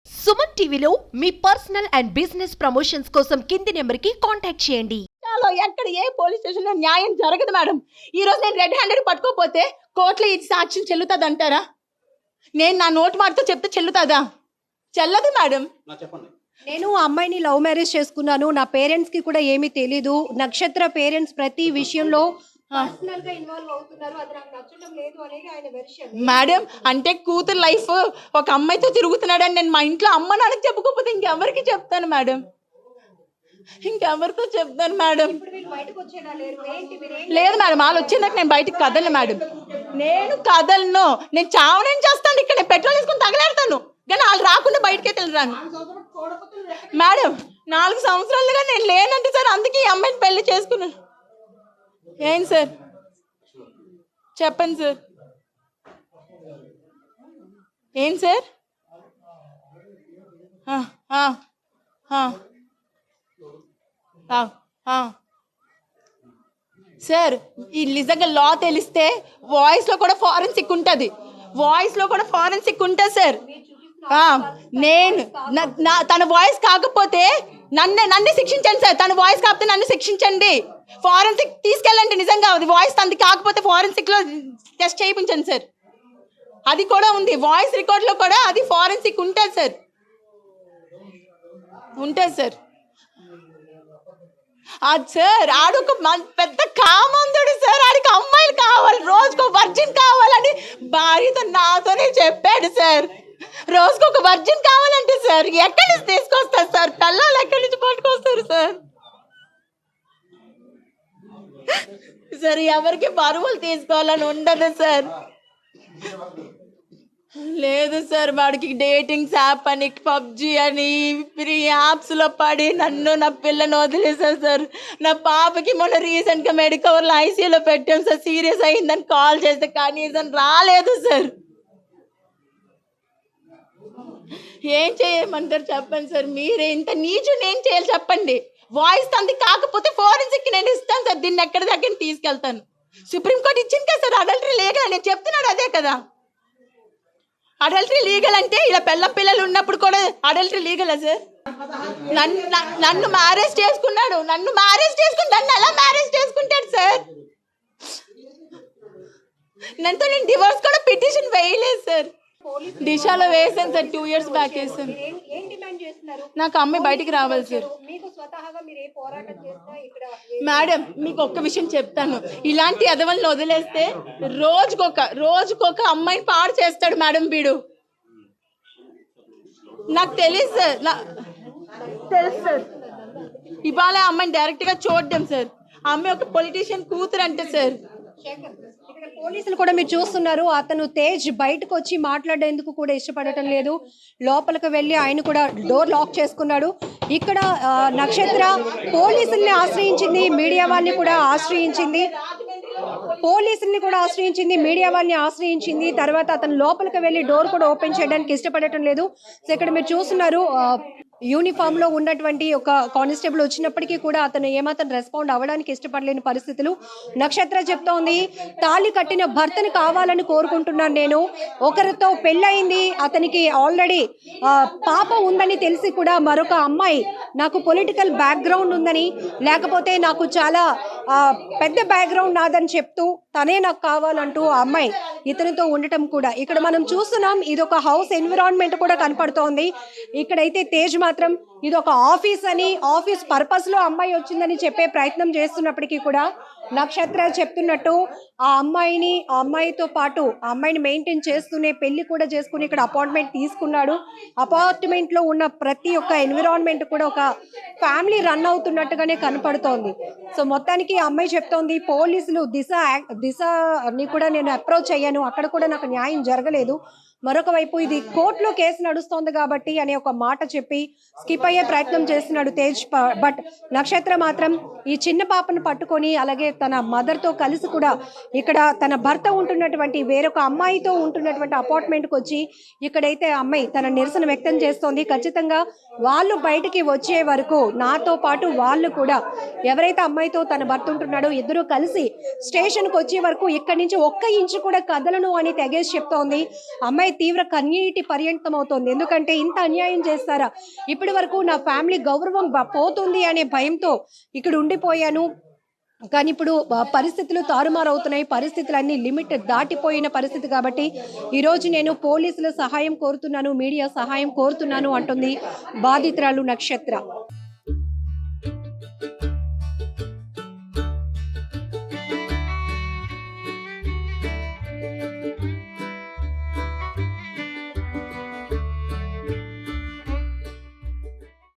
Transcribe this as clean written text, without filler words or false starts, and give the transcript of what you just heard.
సుమన్ టీవీలో మీ personal and business promotions కోసం కింది నెంబర్కి కాంటాక్ట్ చేయండి. ఎక్కడ ఏ పోలీస్ స్టేషన్ లో న్యాయం జరగదు మేడం. ఈ రోజు నేను రెడ్ హ్యాండెడ్ పట్టుకోపోతే కోర్టులో ఇది సాక్ష్యం చెల్లుతుంది అంటారా? నేను నా నోటి మాటతో చెప్తే చెల్లుతుందా? చెల్లదు మేడం. నేను ఆ అమ్మాయిని లవ్ మ్యారేజ్ చేసుకున్నాను. నా పేరెంట్స్ కి కూడా ఏమీ తెలీదు. నక్షత్ర పేరెంట్స్ ప్రతి విషయంలో పర్సనల్ గా ఇన్వాల్వ్ అవుతున్నారు. అది నాకు నచ్చడం లేదు అనేది ఆయన వెర్షన్. మేడం అంటే కూతురు లైఫ్ ఒక అమ్మాయితో తిరుగుతున్నాడని నేను మా ఇంట్లో అమ్మ నాన్నకి చెప్పుకోకపోతే ఇంకెవరికి చెప్తాను మేడం? ఇంకెవరితో చెప్తాను మేడం? లేదు మేడం, వాళ్ళు వచ్చేందుకు నేను బయటకు కదలను మేడం. నేను కదలను, నేను చావనేం చేస్తాను. ఇక్కడ నేను పెట్రోల్ వేసుకుని తగలేడతాను కానీ వాళ్ళు రాకుండా బయటకే వెళ్ళరాను మేడం. 4 సంవత్సరాలుగా నేను లేనంటే సార్, అందుకే ఈ అమ్మాయిని పెళ్లి చేసుకున్నాను. ఏం సార్ చెప్పండి సార్, ఏం సార్? సార్ ఈ నిజంగా లా తెలిస్తే వాయిస్లో కూడా ఫారెన్సిక్ ఉంటుంది, వాయిస్లో కూడా ఫారెన్సిక్ ఉంటుంది సార్. నేను తన వాయిస్ కాకపోతే నన్ను శిక్షించండి సార్. తన వాయిస్ కాకపోతే నన్ను శిక్షించండి. ఫారెన్సిక్ తీసుకెళ్ళండి. నిజంగా అది వాయిస్ తనది కాకపోతే ఫారెన్సిక్లో టెస్ట్ చేయించండి సార్. అది కూడా ఉంది, వాయిస్ రికార్డ్లో కూడా అది ఫారెన్సిక్ ఉంటుంది సార్, ఉంటుంది సార్. అది సార్ ఆడొక పెద్ద కామందుడు సార్. ఆడికి అమ్మాయిలు కావాలి, రోజుకు వర్జిన్ కావాలని భార్యతో నాతోనే చెప్పాడు సార్. రోజుకు ఒక వర్జిన్ కావాలంటే సార్ ఎక్కడి నుంచి తీసుకొస్తారు సార్? పిల్లలు ఎక్కడి నుంచి పట్టుకొస్తారు సార్? సార్ ఎవరికి బరువులు తీసుకోవాలని ఉండదు సార్. లేదు సార్, వాడికి డేటింగ్స్ యాప్ అని, పబ్జి అని, ఫ్రీ యాప్స్లో పడి నన్ను నా పిల్లని వదిలేసారు సార్. నా పాపకి మొన్న రీసెంట్గా మెడికవర్లో ఐసీయూలో పెట్టాం సార్. సీరియస్ అయిందని కాల్ చేస్తే కనీసం రాలేదు సార్. ఏం చేయమంటారు చెప్పండి సార్? మీరే ఇంత నీచుని ఏం చేయాలి చెప్పండి? వాయిస్ తంది కాకపోతే ఫోరెన్సిక్ నేను ఇస్తాను సార్. దీన్ని ఎక్కడి దగ్గర తీసుకెళ్తాను. సుప్రీంకోర్టు ఇచ్చింది కదా సార్ అడల్టరీ లీగల్ అని. చెప్తున్నాడు అదే కదా, అడల్టరీ లీగల్ అంటే ఇలా పిల్లలు ఉన్నప్పుడు కూడా అడల్టరీ లీగలా సార్? నన్ను మ్యారేజ్ చేసుకున్నాడు, నన్ను ఎలా మ్యారేజ్ చేసుకుంటాడు సార్? నన్నుతో నేను డివోర్స్ కూడా పిటిషన్ వేయలేదు సార్. దిశాలో వేసాను సార్, 2 years బ్యాక్ వేసాను. నాకు అమ్మాయి బయటికి రావాలి సార్. మేడం మీకు ఒక్క విషయం చెప్తాను, ఇలాంటి ఎదవల్ని వదిలేస్తే రోజుకొక అమ్మాయిని పాడు చేస్తాడు మేడం వీడు. నాకు తెలుసు సార్, తెలుసు సార్. ఇవాళ అమ్మాయిని డైరెక్ట్గా చూడడం సార్. ఆ అమ్మాయి ఒక పొలిటీషియన్ కూతురు అంటే సార్. పోలీసులు కూడా మీరు చూస్తున్నారు, అతను తేజ్ బయటకు వచ్చి మాట్లాడేందుకు కూడా ఇష్టపడటం లేదు. లోపలికి వెళ్ళి ఆయన కూడా డోర్ లాక్ చేసుకున్నాడు. ఇక్కడ నక్షత్ర పోలీసుల్ని ఆశ్రయించింది, మీడియా వాళ్ళని కూడా ఆశ్రయించింది, మీడియా వాళ్ళని ఆశ్రయించింది. తర్వాత అతను లోపలికి వెళ్ళి డోర్ కూడా ఓపెన్ చేయడానికి ఇష్టపడటం లేదు. సో ఇక్కడ మీరు చూస్తున్నారు, యూనిఫామ్ లో ఉన్నటువంటి ఒక కానిస్టేబుల్ వచ్చినప్పటికీ కూడా అతను ఏమాత్రం రెస్పాండ్ అవ్వడానికి ఇష్టపడలేని పరిస్థితులు. నక్షత్ర చెప్తోంది, తాళి కట్టిన భర్తను కావాలని కోరుకుంటున్నాను. నేను ఒకరితో పెళ్ళయింది, అతనికి ఆల్రెడీ పాప ఉందని తెలిసి కూడా మరొక అమ్మాయి నాకు పొలిటికల్ బ్యాక్గ్రౌండ్ ఉందని, లేకపోతే నాకు చాలా పెద్ద బ్యాక్గ్రౌండ్ నాదని చెప్తూ తనే నాకు కావాలంటూ ఆ అమ్మాయి ఇతనితో ఉండటం కూడా ఇక్కడ మనం చూస్తున్నాం. ఇది ఒక హౌస్ ఎన్విరాన్మెంట్ కూడా కనపడుతోంది. ఇక్కడైతే తేజ్ మాత్రం ఇది ఒక ఆఫీస్ అని, ఆఫీస్ పర్పస్ లో అమ్మాయి వచ్చిందని చెప్పే ప్రయత్నం చేస్తున్నప్పటికీ కూడా నక్షత్ర చెప్తున్నట్టు ఆ అమ్మాయితో పాటు ఆ అమ్మాయిని మెయింటైన్ చేస్తూనే పెళ్లి కూడా చేసుకుని ఇక్కడ అపార్ట్మెంట్ తీసుకున్నాడు. అపార్ట్మెంట్ లో ఉన్న ప్రతి ఒక్క ఎన్విరాన్మెంట్ కూడా ఒక ఫ్యామిలీ రన్ అవుతున్నట్టుగానే కనపడుతోంది. సో మొత్తానికి ఆ అమ్మాయి చెప్తోంది, పోలీసులు దిశని కూడా నేను అప్రోచ్ అయ్యాను, అక్కడ కూడా నాకు న్యాయం జరగలేదు. మరొక వైపు ఇది కోర్టులో కేసు నడుస్తోంది కాబట్టి అనే ఒక మాట చెప్పి స్కిప్ అయ్యే ప్రయత్నం చేస్తున్నాడు తేజ్. బట్ నక్షత్ర మాత్రం ఈ చిన్న పాపను పట్టుకొని అలాగే తన మదర్తో కలిసి కూడా ఇక్కడ తన భర్త ఉంటున్నటువంటి వేరొక అమ్మాయితో ఉంటున్నటువంటి అపార్ట్మెంట్కి వచ్చి ఇక్కడైతే అమ్మాయి తన నిరసన వ్యక్తం చేస్తోంది. ఖచ్చితంగా వాళ్ళు బయటికి వచ్చే వరకు నాతో పాటు వాళ్ళు కూడా ఎవరైతే అమ్మాయితో తన భర్త ఉంటున్నాడో ఇద్దరు కలిసి స్టేషన్కి వచ్చే వరకు ఇక్కడి నుంచి ఒక్క ఇంచు కూడా కదలను అని తెగేసి చెప్తోంది. అమ్మాయి తీవ్ర కన్నీటి పర్యంతం అవుతోంది. ఎందుకంటే ఇంత అన్యాయం చేస్తారా, ఇప్పటి వరకు నా ఫ్యామిలీ గౌరవం పోతుంది అనే భయంతో ఇక్కడ ఉండిపోయాను, కానీ ఇప్పుడు పరిస్థితులు తారుమారవుతున్నాయి, పరిస్థితులన్నీ లిమిట్ దాటిపోయిన పరిస్థితి కాబట్టి ఈరోజు నేను పోలీసుల సహాయం కోరుతున్నాను, మీడియా సహాయం కోరుతున్నాను అంటుంది బాధితురాలు నక్షత్ర.